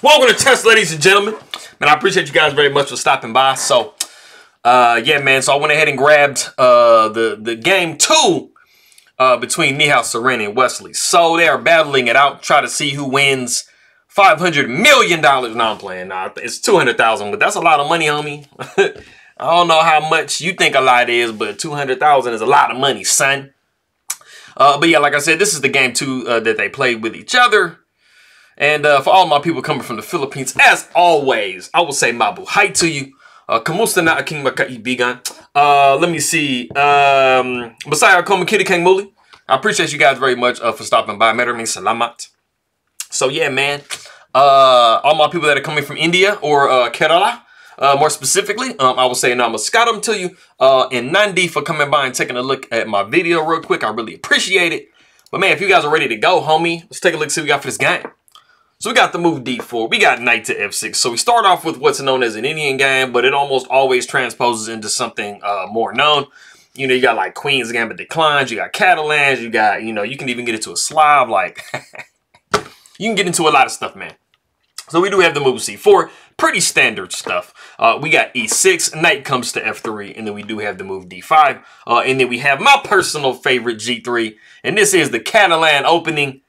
Welcome to Test, ladies and gentlemen. Man, I appreciate you guys very much for stopping by. So, yeah, man. So I went ahead and grabbed the game 2 between Nihal Sarin and Wesley. So they are battling it out, try to see who wins $500 million. No, I'm playing. Nah, it's 200,000, but that's a lot of money, homie. I don't know how much you think a lot is, but 200,000 is a lot of money, son. But yeah, like I said, this is the game 2 that they played with each other. And for all my people coming from the Philippines, as always, I will say mabuhay to you. Kamusta na aking makaibigan? Let me see. Masaya ako makita kang muli. I appreciate you guys very much for stopping by. Maraming salamat. So yeah, man. All my people that are coming from India or Kerala, more specifically, I will say namaskaram to you. And Nandi for coming by and taking a look at my video real quick. I really appreciate it. But man, if you guys are ready to go, homie, let's take a look, see what we got for this game. So we got the move D4, we got knight to F6. So we start off with what's known as an Indian game, but it almost always transposes into something more known. You know, you got like Queen's Gambit declines, you got Catalans, you got, you know, you can even get into a Slav, like, you can get into a lot of stuff, man. So we do have the move C4, pretty standard stuff. We got E6, knight comes to F3, and then we do have the move D5. And then we have my personal favorite G3, and this is the Catalan opening.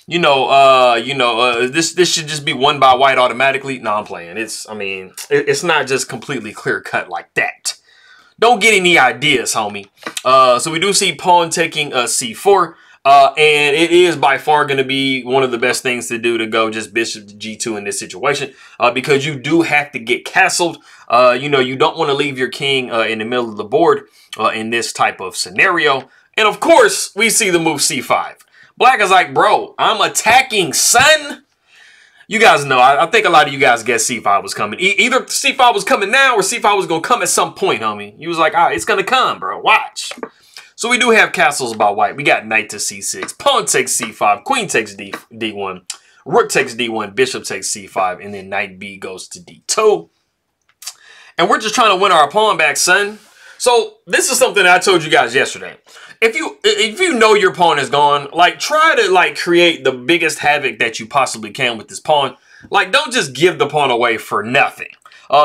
This should just be won by white automatically. No, I'm playing. It's not just completely clear cut like that. Don't get any ideas, homie. So we do see pawn taking C4. And it is by far going to be one of the best things to do to go just bishop to G2 in this situation. Because you do have to get castled. You don't want to leave your king in the middle of the board in this type of scenario. And of course, we see the move C5. Black is like, bro, I'm attacking, son. You guys know, I think a lot of you guys guessed C5 was coming. Either C5 was coming now or C5 was going to come at some point, homie. He was like, it's going to come, bro. Watch. So we do have castles by white. We got knight to C6. Pawn takes C5. Queen takes D1. Rook takes D1. Bishop takes C5. And then knight B goes to D2. And we're just trying to win our pawn back, son. So this is something that I told you guys yesterday. If you know your pawn is gone, like, try to, like, create the biggest havoc that you possibly can with this pawn. Like, don't just give the pawn away for nothing.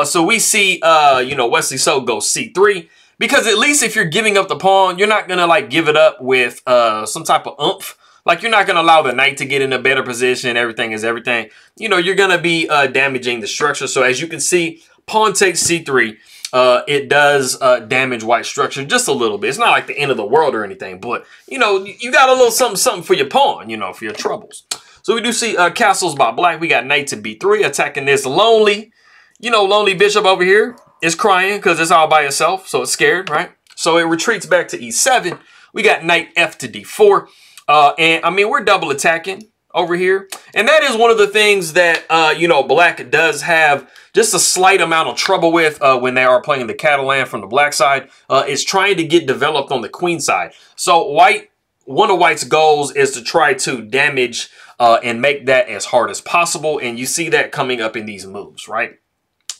So we see, Wesley So goes C3. Because at least if you're giving up the pawn, you're not going to, like, give it up with some type of oomph. Like, you're not going to allow the knight to get in a better position. Everything is everything. You know, you're going to be damaging the structure. So as you can see, pawn takes C3. It does damage white structure just a little bit. It's not like the end of the world or anything, but, you know, you got a little something for your pawn, you know, for your troubles. So we do see castles by black. We got knight to B3 attacking this lonely bishop over here. It's crying because it's all by itself, so it's scared, right? So it retreats back to E7. We got knight F to D4. And, I mean, we're double attacking over here. And that is one of the things that, black does have just a slight amount of trouble with when they are playing the Catalan from the black side, is trying to get developed on the queen side. So one of white's goals is to try to damage and make that as hard as possible. And you see that coming up in these moves, right?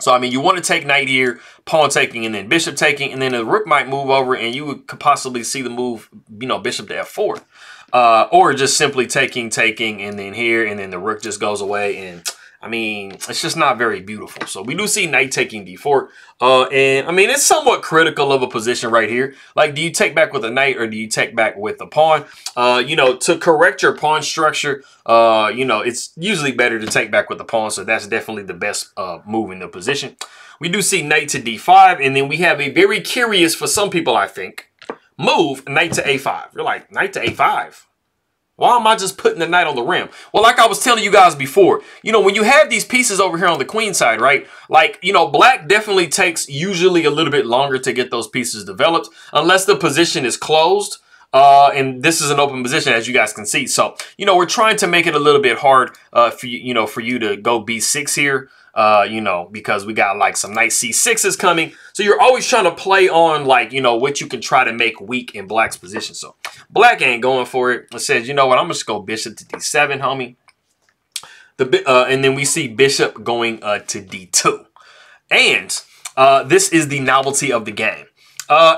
So, I mean, you want to take knight here, pawn taking, and then bishop taking, and then the rook might move over, and you could possibly see the move, bishop to F4. Or just simply taking, and then here, and then the rook just goes away, and I mean, it's just not very beautiful. So we do see knight taking D4. And I mean, it's somewhat critical of a position right here. Like, do you take back with a knight or do you take back with a pawn? To correct your pawn structure, it's usually better to take back with the pawn. So that's definitely the best move in the position. We do see knight to D5. And then we have a very curious, for some people, I think, move, knight to A5. You're like, knight to A5? Why am I just putting the knight on the rim? Well, like I was telling you guys before, when you have these pieces over here on the queen side, right? Like, black definitely takes usually a little bit longer to get those pieces developed unless the position is closed. And this is an open position, as you guys can see. So, we're trying to make it a little bit hard for you to go B6 here. Because we got like some nice C6s coming. So you're always trying to play on like, what you can try to make weak in black's position. So black ain't going for it. It says, you know what, I'm just going to go bishop to D7, homie. And then we see bishop going to D2. And this is the novelty of the game.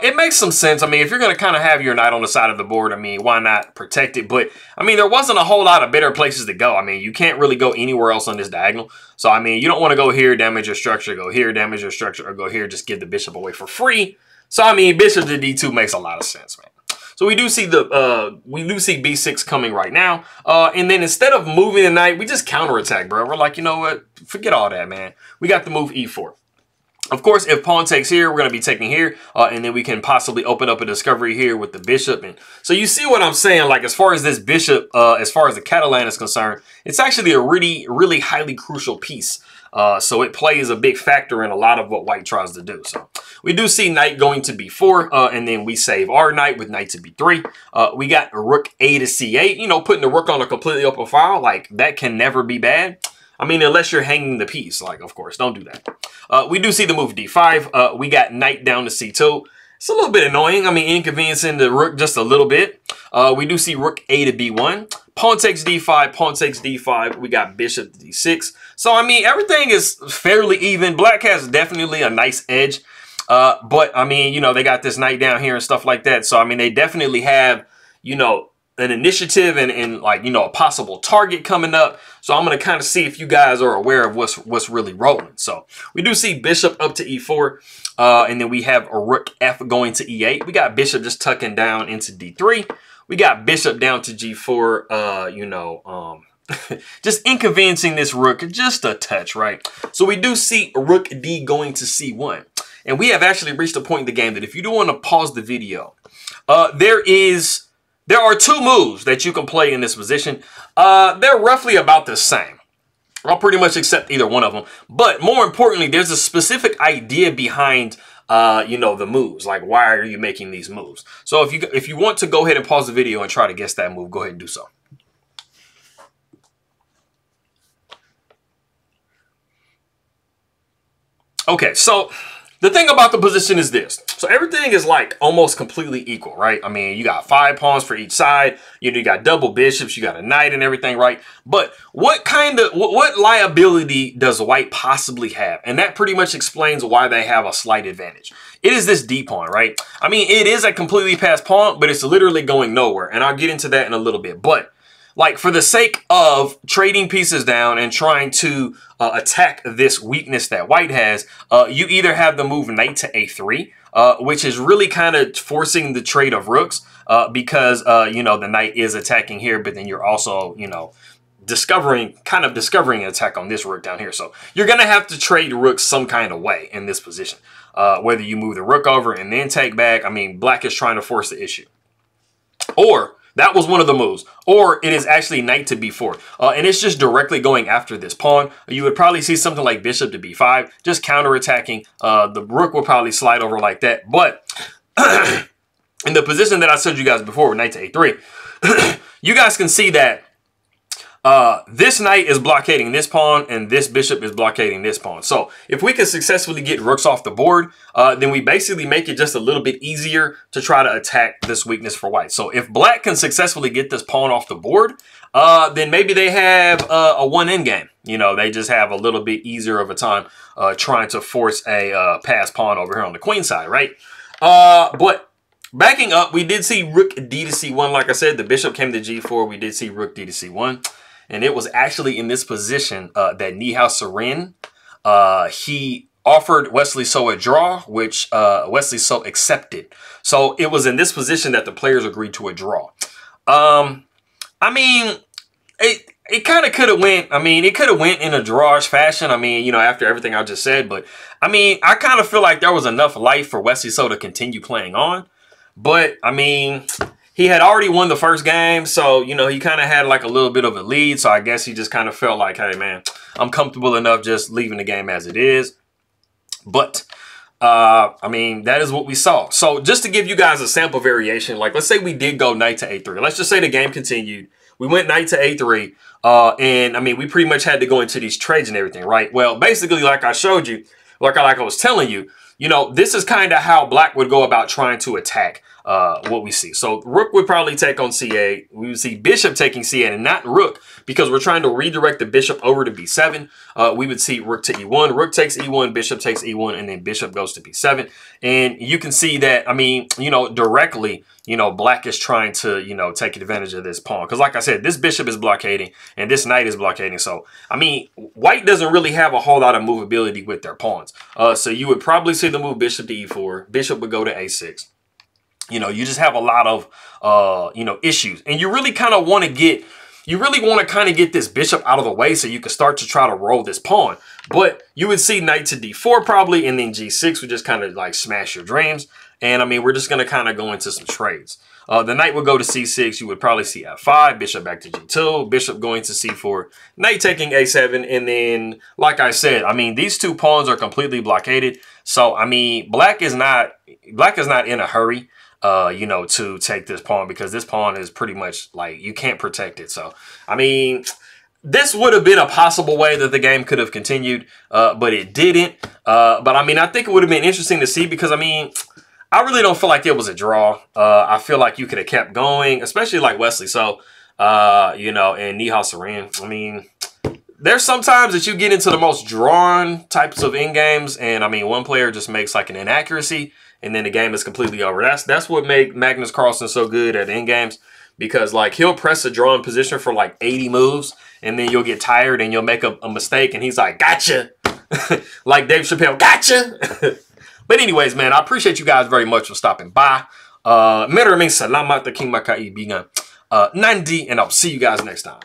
It makes some sense. I mean, if you're going to kind of have your knight on the side of the board, I mean, why not protect it? But, I mean, there wasn't a whole lot of better places to go. I mean, you can't really go anywhere else on this diagonal. So, I mean, you don't want to go here, damage your structure, go here, damage your structure, or go here, just give the bishop away for free. So, I mean, bishop to d2 makes a lot of sense, man. So we do see b6 coming right now. And then instead of moving the knight, we just counterattack, bro. We're like, you know what? Forget all that, man. We got the move e4. Of course, if pawn takes here, we're going to be taking here, and then we can possibly open up a discovery here with the bishop. And so you see what I'm saying? Like, as far as this bishop, as far as the Catalan is concerned, it's actually a really highly crucial piece. So it plays a big factor in a lot of what white tries to do. So we do see knight going to b4, and then we save our knight with knight to b3. We got rook a to c8, you know, putting the rook on a completely open file. Like, that can never be bad. I mean, unless you're hanging the piece, like, of course, don't do that. We do see the move d5. We got knight down to c2. It's a little bit annoying. I mean, inconveniencing the rook just a little bit. We do see rook a to b1. Pawn takes d5, pawn takes d5. We got bishop to d6. So, I mean, everything is fairly even. Black has definitely a nice edge. But, I mean, you know, they got this knight down here and stuff like that. So, I mean, they definitely have, you know, an initiative and like, you know, a possible target coming up. So I'm going to kind of see if you guys are aware of what's really rolling. So we do see bishop up to e4, and then we have a rook f going to e8. We got bishop just tucking down into d3. We got bishop down to g4, you know, just inconveniencing this rook just a touch, right? So we do see rook d going to c1. And we have actually reached a point in the game that if you do want to pause the video, there are two moves that you can play in this position. They're roughly about the same. I'll pretty much accept either one of them. But more importantly, there's a specific idea behind, you know, the moves. Like, why are you making these moves? So if you want to go ahead and pause the video and try to guess that move, go ahead and do so. Okay, so the thing about the position is this. So everything is like almost completely equal, right? I mean, you got 5 pawns for each side. You know, you got double bishops, you got a knight and everything, right? But what liability does white possibly have? And that pretty much explains why they have a slight advantage. It is this d pawn, right? I mean, it is a completely passed pawn, but it's literally going nowhere. And I'll get into that in a little bit. But like, for the sake of trading pieces down and trying to attack this weakness that white has, you either have the move knight to a3, which is really kind of forcing the trade of rooks because, you know, the knight is attacking here, but then you're also, you know, discovering an attack on this rook down here. So you're going to have to trade rooks some kind of way in this position, whether you move the rook over and then take back. I mean, black is trying to force the issue. Or that was one of the moves. Or it is actually knight to b4. And it's just directly going after this pawn. You would probably see something like bishop to b5, just counterattacking. The rook will probably slide over like that. But in the position that I showed you guys before with knight to a3, you guys can see that this knight is blockading this pawn and this bishop is blockading this pawn. So if we can successfully get rooks off the board, then we basically make it just a little bit easier to try to attack this weakness for white. So if black can successfully get this pawn off the board, then maybe they have a one endgame. You know, they just have a little bit easier of a time trying to force a pass pawn over here on the queen side, right? But backing up, we did see rook d to c1. Like I said, the bishop came to g4. We did see rook d to c1. And it was actually in this position that Nihal Sarin, he offered Wesley So a draw, which Wesley So accepted. So it was in this position that the players agreed to a draw. I mean, it kind of could have went, I mean, it could have went in a drawish fashion. I mean, you know, after everything I just said. But, I mean, I kind of feel like there was enough life for Wesley So to continue playing on. But, I mean, he had already won the first game, so, you know, he kind of had like a little bit of a lead. So I guess he just kind of felt like, hey, man, I'm comfortable enough just leaving the game as it is. But, I mean, that is what we saw. So just to give you guys a sample variation, like let's say we did go knight to a3. Let's just say the game continued. We went knight to a3, and, I mean, we pretty much had to go into these trades and everything, right? Well, basically, like I showed you, like I was telling you, you know, this is kind of how black would go about trying to attack. what we see. So rook would probably take on c8. We would see bishop taking c8 and not rook because we're trying to redirect the bishop over to b7. We would see rook to e1. Rook takes e1, bishop takes e1, and then bishop goes to b7. And you can see that, I mean, you know, directly, you know, black is trying to, you know, take advantage of this pawn. Because like I said, this bishop is blockading and this knight is blockading. So, I mean, white doesn't really have a whole lot of movability with their pawns. So you would probably see the move bishop to e4. Bishop would go to a6. You know, you just have a lot of, you know, issues. And you really kind of want to get, get this bishop out of the way so you can start to try to roll this pawn. But you would see knight to d4 probably, and then g6 would just kind of like smash your dreams. And I mean, we're just going to kind of go into some trades. The knight would go to c6. You would probably see f5, bishop back to g2, bishop going to c4, knight taking a7. And then, like I said, I mean, these two pawns are completely blockaded. So, I mean, black is not in a hurry, you know, to take this pawn because this pawn is pretty much like you can't protect it. So, I mean, this would have been a possible way that the game could have continued, but it didn't. But I mean, I think it would have been interesting to see because, I mean, I really don't feel like it was a draw. I feel like you could have kept going, especially like Wesley. So, you know, and Nihal Sarin. I mean, there's sometimes that you get into the most drawn types of end games, and I mean, one player just makes like an inaccuracy, and then the game is completely over. That's what made Magnus Carlsen so good at end games, because like he'll press a drawn position for like 80 moves, and then you'll get tired and you'll make a mistake, and he's like, "Gotcha," like Dave Chappelle, "Gotcha." But anyways, man, I appreciate you guys very much for stopping by. Maraming salamat aking makaibigan. Nandi, and I'll see you guys next time.